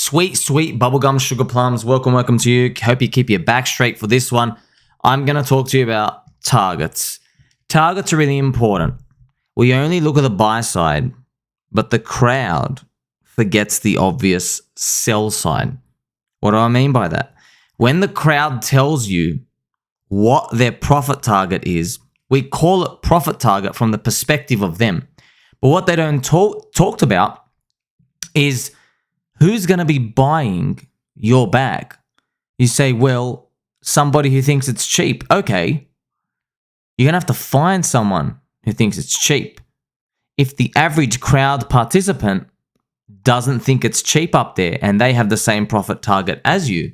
Sweet, sweet bubblegum sugar plums. Welcome to you. Hope you keep your back straight for this one. I'm going to talk to you about targets. Targets are really important. We only look at the buy side, but the crowd forgets the obvious sell side. What do I mean by that? When the crowd tells you what their profit target is, we call it profit target from the perspective of them. But what they don't talked about is who's going to be buying your bag. You say, well, somebody who thinks it's cheap. Okay, you're going to have to find someone who thinks it's cheap. If the average crowd participant doesn't think it's cheap up there and they have the same profit target as you,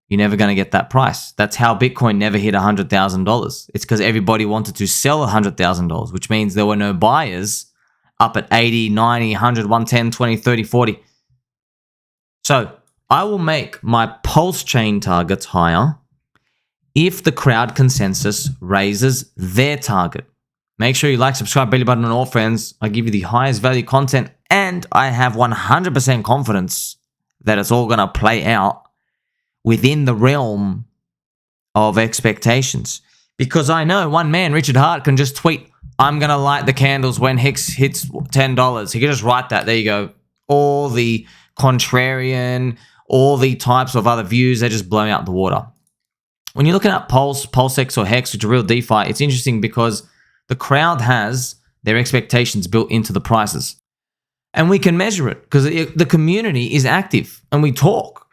you're never going to get that price. That's how Bitcoin never hit $100,000. It's because everybody wanted to sell $100,000, which means there were no buyers up at 80, 90, 100, 110, 20, 30, 40. So I will make my PulseChain targets higher if the crowd consensus raises their target. Make sure you like, subscribe, belly button on all friends. I give you the highest value content and I have 100% confidence that it's all going to play out within the realm of expectations. Because I know one man, Richard Hart, can just tweet, I'm going to light the candles when HEX hits $10. He can just write that. There you go. All the contrarian, all the types of other views, they're just blowing out the water. When you're looking at PulseX or HEX, which are real DeFi, it's interesting because the crowd has their expectations built into the prices. And we can measure it because the community is active and we talk.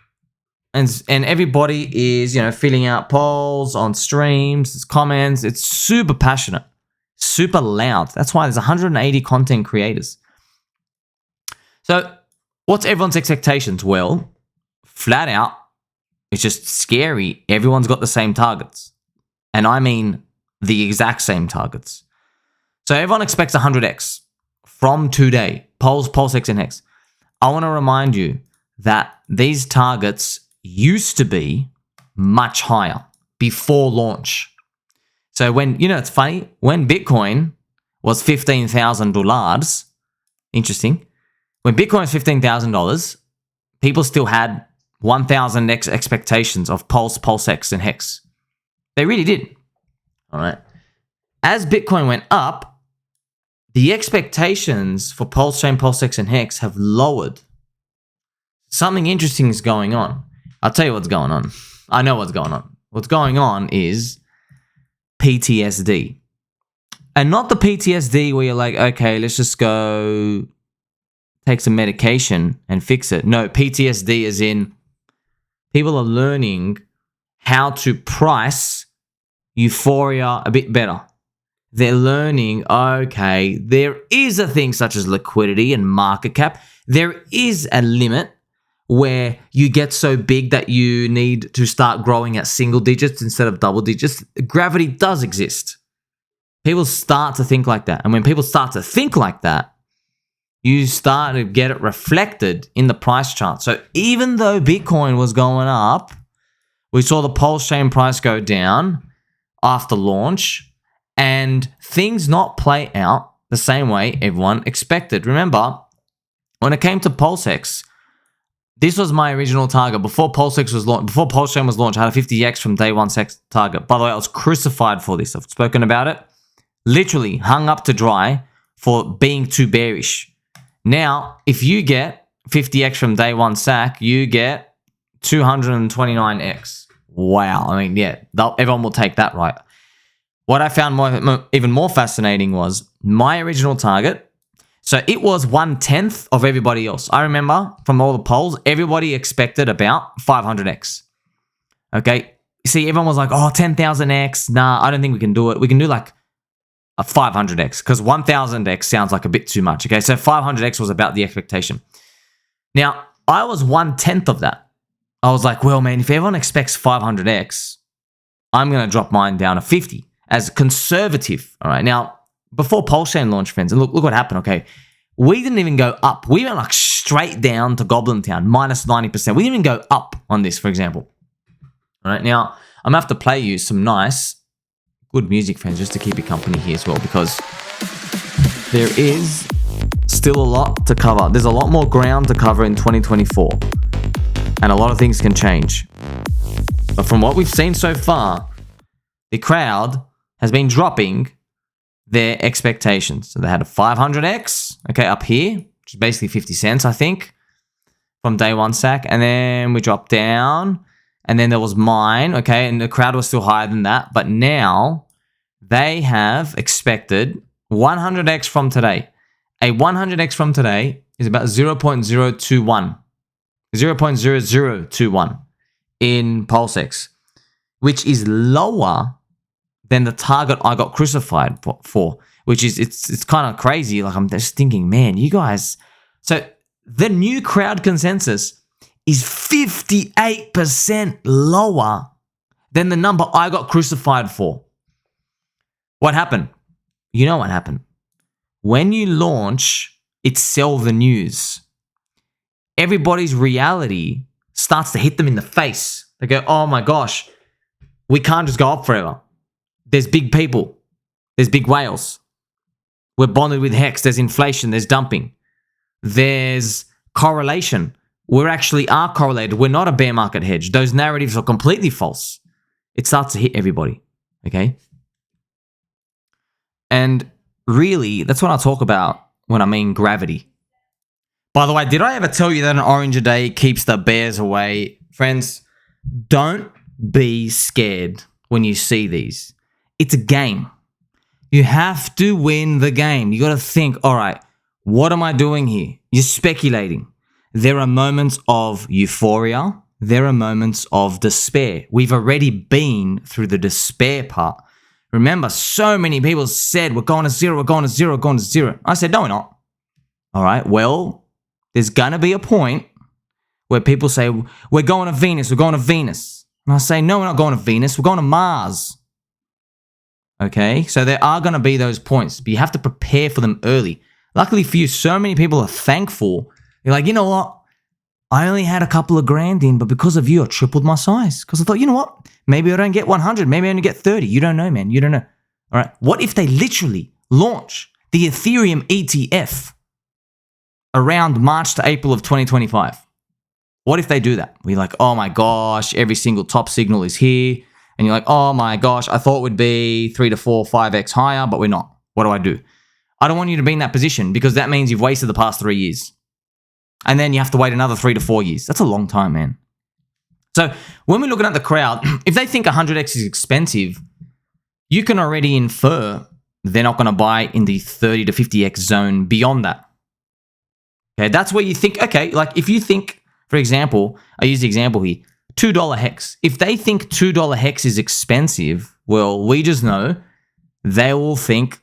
And everybody is, filling out polls on streams, comments. It's super passionate, super loud. That's why there's 180 content creators. So what's everyone's expectations? Well, flat out, it's just scary. Everyone's got the same targets. And I mean the exact same targets. So everyone expects 100x from today, PulseX and HEX. I want to remind you that these targets used to be much higher before launch. So when, it's funny, when Bitcoin was $15,000, interesting, when Bitcoin was $15,000, people still had 1,000x expectations of PulseX and HEX. They really did. All right. As Bitcoin went up, the expectations for PulseChain, PulseX, and HEX have lowered. Something interesting is going on. I'll tell you what's going on. I know what's going on. What's going on is PTSD. And not the PTSD where you're like, okay, let's just go take some medication and fix it. No, PTSD is in people are learning how to price Euphoria a bit better. They're learning, okay, there is a thing such as liquidity and market cap. There is a limit where you get so big that you need to start growing at single digits instead of double digits. Gravity does exist. People start to think like that. And when people start to think like that, you start to get it reflected in the price chart. So even though Bitcoin was going up, we saw the PulseChain price go down after launch and things not play out the same way everyone expected. Remember, when it came to PulseX, this was my original target. Before PulseX was launched, before PulseChain was launched, I had a 50x from day one target. By the way, I was crucified for this. I've spoken about it. Literally hung up to dry for being too bearish. Now, if you get 50x from day one SAC, you get 229x. Wow. I mean, yeah, everyone will take that, right? What I found even more fascinating was my original target. So it was 1/10 of everybody else. I remember from all the polls, everybody expected about 500x. Okay. See, everyone was like, oh, 10,000x. Nah, I don't think we can do it. We can do like a 500x because 1,000x sounds like a bit too much. Okay. So 500x was about the expectation. Now, I was 1/10 of that. I was like, well, man, if everyone expects 500x, I'm going to drop mine down to 50 as conservative. All right. Now, before PulseChain launch, friends, and look what happened, okay? We didn't even go up. We went like straight down to Goblin Town, minus 90%. We didn't even go up on this, for example. All right, now, I'm going to have to play you some nice, good music, friends, just to keep you company here as well, because there is still a lot to cover. There's a lot more ground to cover in 2024. and a lot of things can change. But from what we've seen so far, the crowd has been dropping their expectations. So they had a 500x, okay, up here, which is basically 50 cents, I think, from day one sack. And then we dropped down, and then there was mine, okay, and the crowd was still higher than that. But now they have expected 100x from today. A 100x from today is about 0.021. 0.0021 in PulseX, which is lower than the target I got crucified for, which is, it's kind of crazy. Like, I'm just thinking, man, you guys. So the new crowd consensus is 58% lower than the number I got crucified for. What happened? You know what happened. When you launch, it's sell the news. Everybody's reality starts to hit them in the face. They go, oh my gosh, we can't just go up forever. There's big people. There's big whales. We're bonded with HEX. There's inflation. There's dumping. There's correlation. We actually are correlated. We're not a bear market hedge. Those narratives are completely false. It starts to hit everybody, okay? And really, that's what I talk about when I mean gravity. By the way, did I ever tell you that an orange a day keeps the bears away? Friends, don't be scared when you see these. It's a game. You have to win the game. You got to think, all right, what am I doing here? You're speculating. There are moments of euphoria. There are moments of despair. We've already been through the despair part. Remember, so many people said, we're going to zero, we're going to zero, we're going to zero. I said, no, we're not. All right, well, there's going to be a point where people say, we're going to Venus, we're going to Venus. And I say, no, we're not going to Venus, we're going to Mars. Okay, so there are going to be those points, but you have to prepare for them early. Luckily for you, so many people are thankful. You're like, you know what? I only had a couple of grand in, but because of you, I tripled my size. Because I thought, you know what? Maybe I don't get 100, maybe I only get 30. You don't know, man. You don't know. All right, what if they literally launch the Ethereum ETF around March to April of 2025? What if they do that? We're like, oh my gosh, every single top signal is here. And you're like, oh my gosh, I thought it would be 3 to 4, 5x higher, but we're not. What do I do? I don't want you to be in that position because that means you've wasted the past 3 years. And then you have to wait another 3 to 4 years. That's a long time, man. So when we're looking at the crowd, if they think 100x is expensive, you can already infer they're not going to buy in the 30 to 50x zone beyond that. Okay, that's where you think, okay, like if you think, for example, I use the example here, $2 HEX. If they think $2 HEX is expensive, well, we just know they will think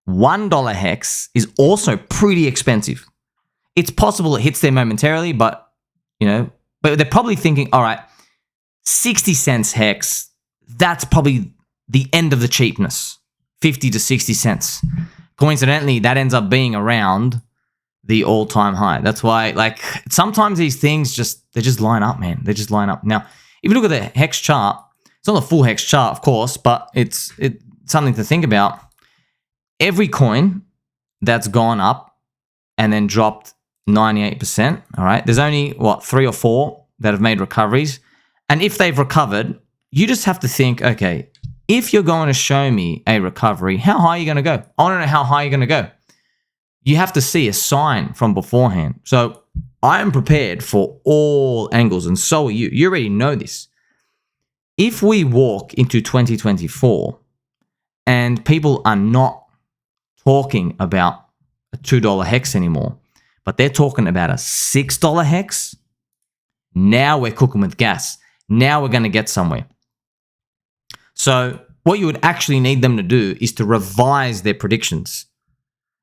$1 HEX is also pretty expensive. It's possible it hits there momentarily, but, you know, but they're probably thinking, all right, 60 cents HEX, that's probably the end of the cheapness, 50 to 60 cents. Coincidentally, that ends up being around the all-time high. That's why, like, sometimes these things they just line up, man. They just line up. Now, if you look at the HEX chart, it's not a full HEX chart, of course, but it's something to think about. Every coin that's gone up and then dropped 98%, all right, there's only, 3 or 4 that have made recoveries. And if they've recovered, you just have to think, okay, if you're going to show me a recovery, how high are you going to go? I want to know how high you're going to go. You have to see a sign from beforehand. So I am prepared for all angles, and so are you. You already know this. If we walk into 2024 and people are not talking about a $2 HEX anymore, but they're talking about a $6 HEX, now we're cooking with gas. Now we're going to get somewhere. So what you would actually need them to do is to revise their predictions.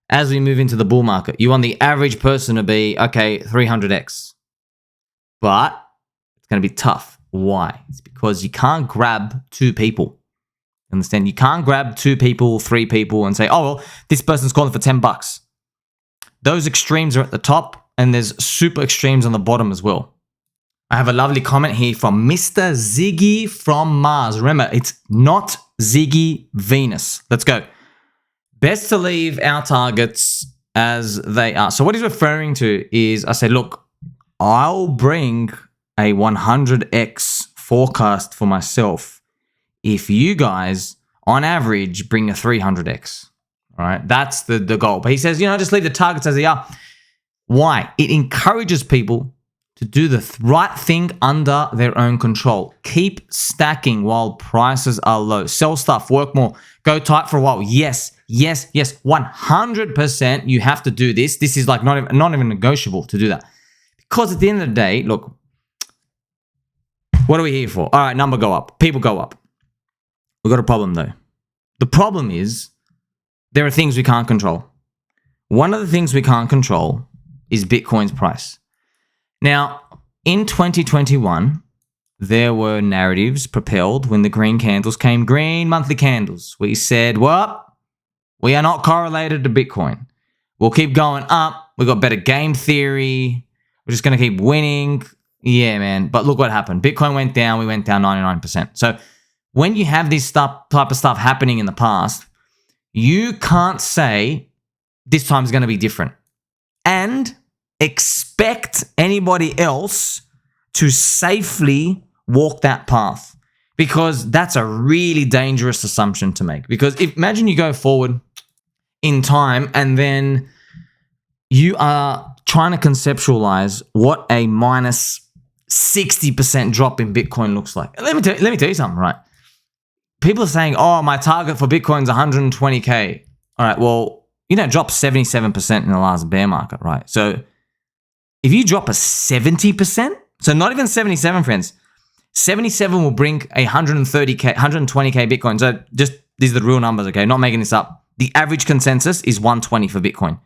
As we move into the bull market, you want the average person to be, okay, 300x. But it's going to be tough. Why? It's because you can't grab 2 people. Understand? You can't grab 2 people, 3 people and say, oh, well, this person's calling for $10. Those extremes are at the top and there's super extremes on the bottom as well. I have a lovely comment here from Mr. Ziggy from Mars. Remember, it's not Ziggy Venus. Let's go. Best to leave our targets as they are. So what he's referring to is, I said, look, I'll bring a 100x forecast for myself if you guys, on average, bring a 300x. All right, that's the goal. But he says, just leave the targets as they are. Why? It encourages people to do the right thing under their own control. Keep stacking while prices are low. Sell stuff, work more, go tight for a while. Yes, 100% you have to do this. This is like not even negotiable to do that. Because at the end of the day, look, what are we here for? All right, number go up. People go up. We've got a problem though. The problem is there are things we can't control. One of the things we can't control is Bitcoin's price. Now, in 2021, there were narratives propelled when the green candles came, green monthly candles. We said, well, we are not correlated to Bitcoin. We'll keep going up. We've got better game theory. We're just going to keep winning. Yeah, man. But look what happened. Bitcoin went down. We went down 99%. So when you have this type of stuff happening in the past, you can't say this time is going to be different and expect anybody else to safely walk that path, because that's a really dangerous assumption to make. Because imagine you go forward in time and then you are trying to conceptualize what a minus 60% drop in Bitcoin looks like. Let me tell you something, right? People are saying, oh, my target for Bitcoin's 120K. All right, well, dropped 77% in the last bear market, right? So if you drop a 70%, so not even 77, friends, 77 will bring a 120K Bitcoin. So just, these are the real numbers, okay? Not making this up. The average consensus is 120 for Bitcoin.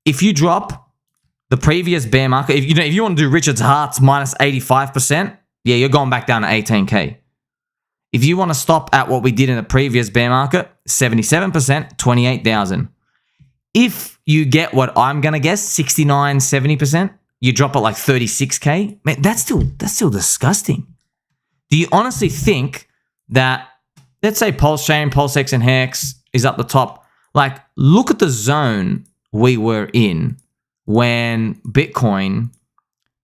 If you drop the previous bear market, if you want to do Richard's Hearts minus 85%, yeah, you're going back down to 18K. If you want to stop at what we did in the previous bear market, 77%, 28,000. If you get what I'm going to guess, 69, 70%, you drop at like 36K. Man, that's still disgusting. Do you honestly think that, let's say PulseChain, PulseX, and HEX is up the top? Like, look at the zone we were in when Bitcoin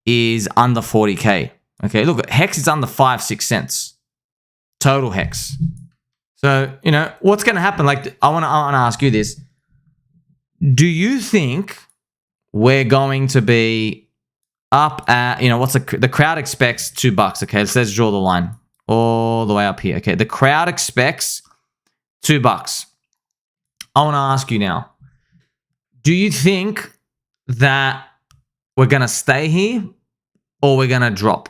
is under 40K. Okay, look, HEX is under 5-6 cents. Total HEX. So, what's going to happen? Like, I want to ask you this. Do you think we're going to be up at, what's the crowd expects $2, okay? Let's draw the line all the way up here. Okay, the crowd expects $2. I want to ask you now, do you think that we're going to stay here or we're going to drop?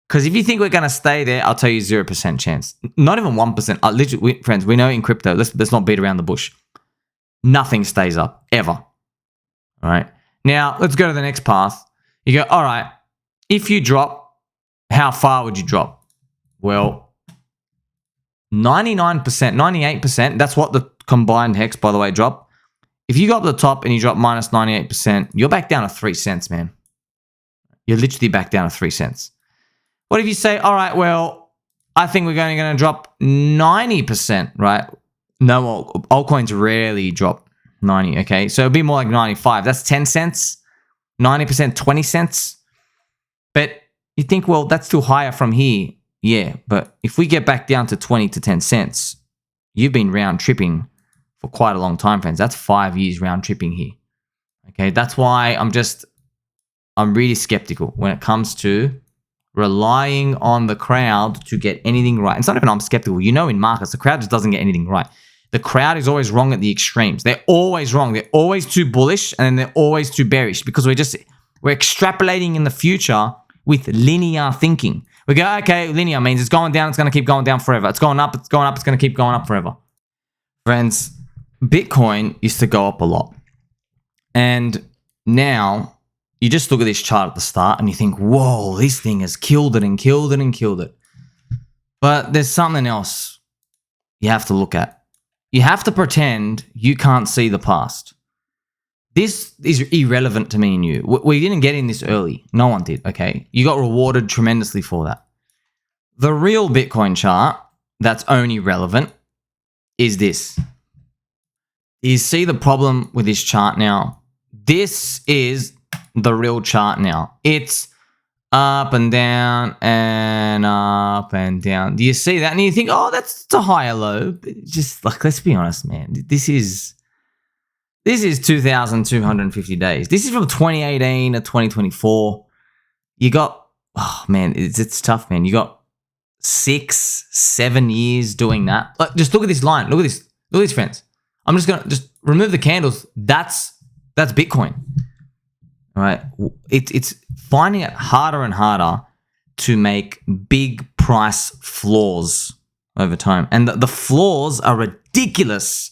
Because if you think we're going to stay there, I'll tell you 0% chance. Not even 1%. Literally, friends, we know in crypto, let's not beat around the bush. Nothing stays up, ever. All right. Now, let's go to the next path. You go, all right, if you drop, how far would you drop? Well, 99%, 98%, that's what the combined HEX, by the way, drop. If you go up to the top and you drop minus 98%, you're back down to 3 cents, man. You're literally back down to 3 cents. What if you say, all right, well, I think we're going to drop 90%, right? No, altcoins rarely drop 90, okay? So it'd be more like 95. That's 10 cents. 90%, 20 cents. But you think, well, that's still higher from here. Yeah, but if we get back down to 20 to 10 cents, you've been round tripping for quite a long time, friends. That's 5 years round tripping here. Okay, that's why I'm really skeptical when it comes to relying on the crowd to get anything right. It's not even I'm skeptical. In markets, the crowd just doesn't get anything right. The crowd is always wrong at the extremes. They're always wrong. They're always too bullish and then they're always too bearish because we're extrapolating in the future with linear thinking. We go, okay, linear means it's going down, it's going to keep going down forever. It's going up, it's going up, it's going to keep going up forever. Friends, Bitcoin used to go up a lot. And now you just look at this chart at the start and you think, whoa, this thing has killed it and killed it and killed it. But there's something else you have to look at. You have to pretend you can't see the past. This is irrelevant to me and you. We didn't get in this early. No one did, okay? You got rewarded tremendously for that. The real Bitcoin chart that's only relevant is this. You see the problem with this chart now? This is the real chart now. It's up and down and up and down. Do you see that? And you think, oh, that's a higher low. But just like, let's be honest, man. This is 2,250 days. This is from 2018 to 2024. You got, oh man, it's tough, man. You got 6-7 years doing that. Like, just look at this line. Look at this. Look at this, friends. I'm just gonna remove the candles. That's Bitcoin. All right. It's finding it harder and harder to make big price floors over time, and the floors are ridiculous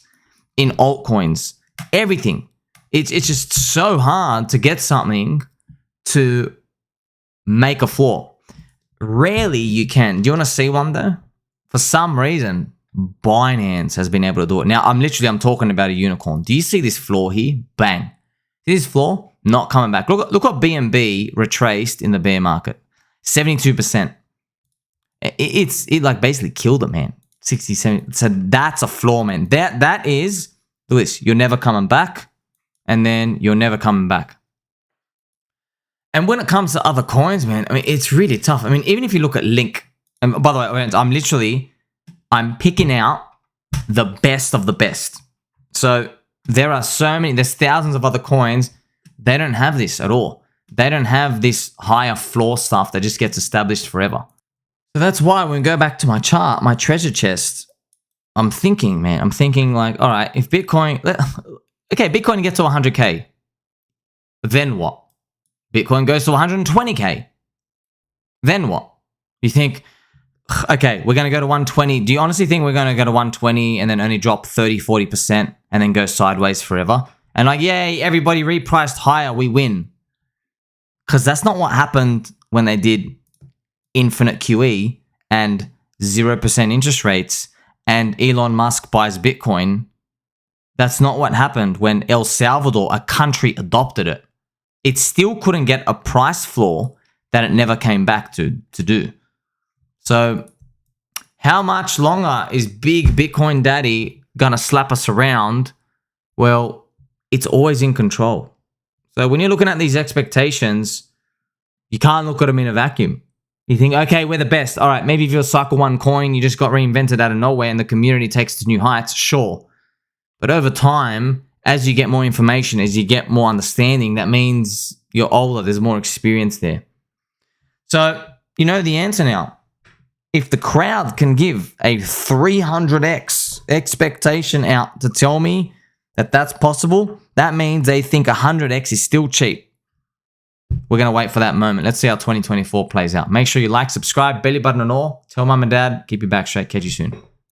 in altcoins. Everything. It's just so hard to get something to make a floor. Rarely you can. Do you want to see one though? For some reason, Binance has been able to do it. Now, I'm talking about a unicorn. Do you see this floor here? Bang. See this floor? Not coming back. Look what BNB retraced in the bear market. 72%. It like basically killed it, man. 67. So that's a floor, man. That is, look at this. You're never coming back. And then you're never coming back. And when it comes to other coins, man, I mean, it's really tough. I mean, even if you look at Link, and by the way, I'm picking out the best of the best. So there's thousands of other coins. They don't have this at all. They don't have this higher floor stuff that just gets established forever. So that's why when we go back to my chart, my treasure chest, I'm thinking like, all right, if Bitcoin gets to 100K, then what? Bitcoin goes to 120K. Then what? You think, okay, we're going to go to 120. Do you honestly think we're going to go to 120 and then only drop 30, 40% and then go sideways forever? And like, yay, everybody repriced higher, we win. Because that's not what happened when they did infinite QE and 0% interest rates and Elon Musk buys Bitcoin. That's not what happened when El Salvador, a country, adopted it. It still couldn't get a price floor that it never came back to do. So how much longer is big Bitcoin daddy gonna slap us around? Well, it's always in control. So when you're looking at these expectations, you can't look at them in a vacuum. You think, okay, we're the best. All right, maybe if you're a cycle one coin, you just got reinvented out of nowhere and the community takes to new heights, sure. But over time, as you get more information, as you get more understanding, that means you're older, there's more experience there. So you know the answer now. If the crowd can give a 300x expectation out to tell me that that's possible, that means they think 100x is still cheap. We're going to wait for that moment. Let's see how 2024 plays out. Make sure you like, subscribe, belly button and all. Tell mum and dad, keep your back straight. Catch you soon.